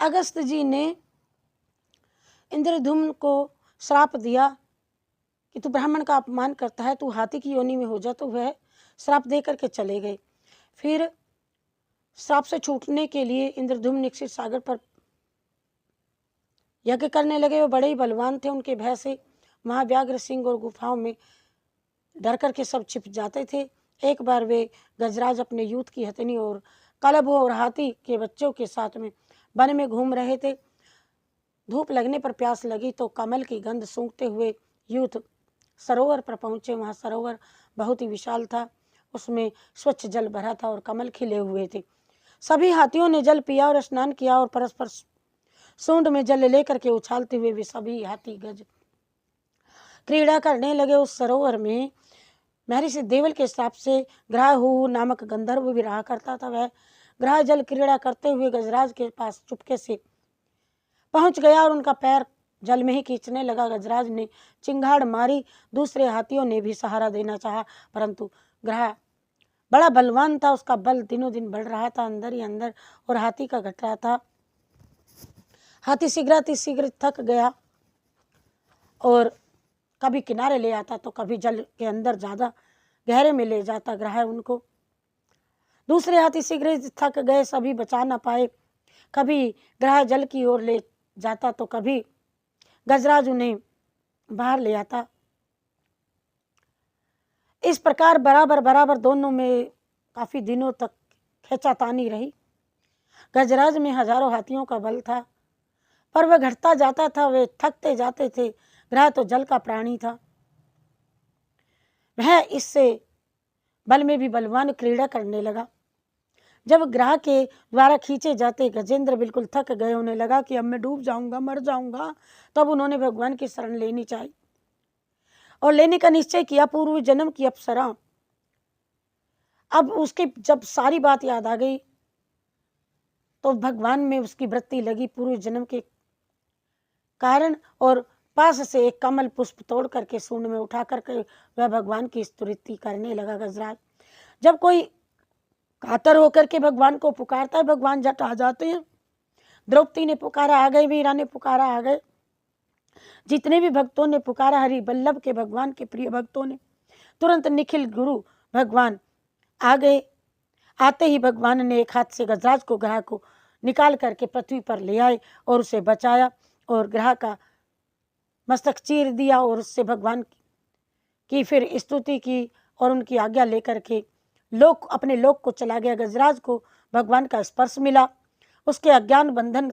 अगस्त जी ने इंद्रधुम्न को श्राप दिया कि तू ब्राह्मण का अपमान करता है, तू हाथी की योनि में हो जा। तो वह श्राप दे करके चले गए। फिर श्राप से छूटने के लिए इंद्रधुम्न निक्षित सागर पर यज्ञ करने लगे। वो बड़े ही बलवान थे, उनके भय से महाव्याघ्र सिंह और गुफाओं में डर करके सब छिप जाते थे। एक बार वे गजराज अपने यूथ की हथनी और कलभ और हाथी के बच्चों के साथ में वन में घूम रहे थे। धूप लगने पर प्यास लगी तो कमल की गंध सूंघते हुए यूथ सरोवर पर पहुंचे। वहां सरोवर बहुत ही विशाल था, उसमें स्वच्छ जल भरा था और कमल खिले हुए थे। सभी हाथियों ने जल पिया और स्नान किया और परस्पर सूंड में जल लेकर के उछालते हुए वे सभी हाथी गज क्रीड़ा करने लगे। उस सरोवर में महर्षि देवल के श्राप से ग्राहु नामक गंधर्व भी रहा करता था। वह ग्राह जल क्रीड़ा करते हुए गजराज के पास चुपके से पहुंच गया और उनका पैर जल में ही खींचने लगा। गजराज ने चिंगाड़ मारी, दूसरे हाथियों ने भी सहारा देना चाहा, परंतु ग्राह बड़ा बलवान था, उसका बल दिनों दिन बढ़ रहा था अंदर ही अंदर और हाथी का घट रहा था। हाथी शीघ्र थक गया और कभी किनारे ले आता तो कभी जल के अंदर ज़्यादा गहरे में ले जाता ग्राह उनको। दूसरे हाथी शीघ्र थक गए, सभी बचा न पाए। कभी ग्राह जल की ओर ले जाता तो कभी गजराज उन्हें बाहर ले आता। इस प्रकार बराबर दोनों में काफी दिनों तक खींचातानी रही। गजराज में हजारों हाथियों का बल था, पर वह घटता जाता था, वे थकते जाते थे। ग्राह तो जल का प्राणी था, वह इससे बल में भी बलवान क्रीड़ा करने लगा। जब ग्राह के द्वारा खींचे जाते गजेंद्र बिल्कुल थक गए, उन्हें लगा कि अब मैं डूब जाऊंगा, मर जाऊंगा। तब उन्होंने भगवान की शरण लेनी चाहिए और लेने का निश्चय किया। पूर्व जन्म की अप्सरा, अब उसके जब सारी बात याद आ गई तो भगवान में उसकी वृत्ति लगी पूर्व जन्म के कारण, और पास से एक कमल पुष्प तोड़ करके सूंड में उठा करके वह भगवान की स्तुति करने लगा। गजराज जब कोई कातर होकर के भगवान को पुकारता है, भगवान झट आ जाते हैं। द्रौपदी ने पुकारा, आ गए। वीरा ने पुकारा, आ गए। जितने भी भक्तों ने पुकारा, हरि बल्लभ के भगवान के प्रिय भक्तों ने, तुरंत निखिल गुरु भगवान आ गए। आते ही भगवान ने एक हाथ से गजराज को, ग्राह को निकाल करके पृथ्वी पर ले आए और उसे बचाया और ग्राह का मस्तक चीर दिया और उससे भगवान की फिर स्तुति की और उनकी आज्ञा लेकर के लोक अपने लोक को चला गया। गजराज को भगवान का स्पर्श मिला, उसके अज्ञान बंधन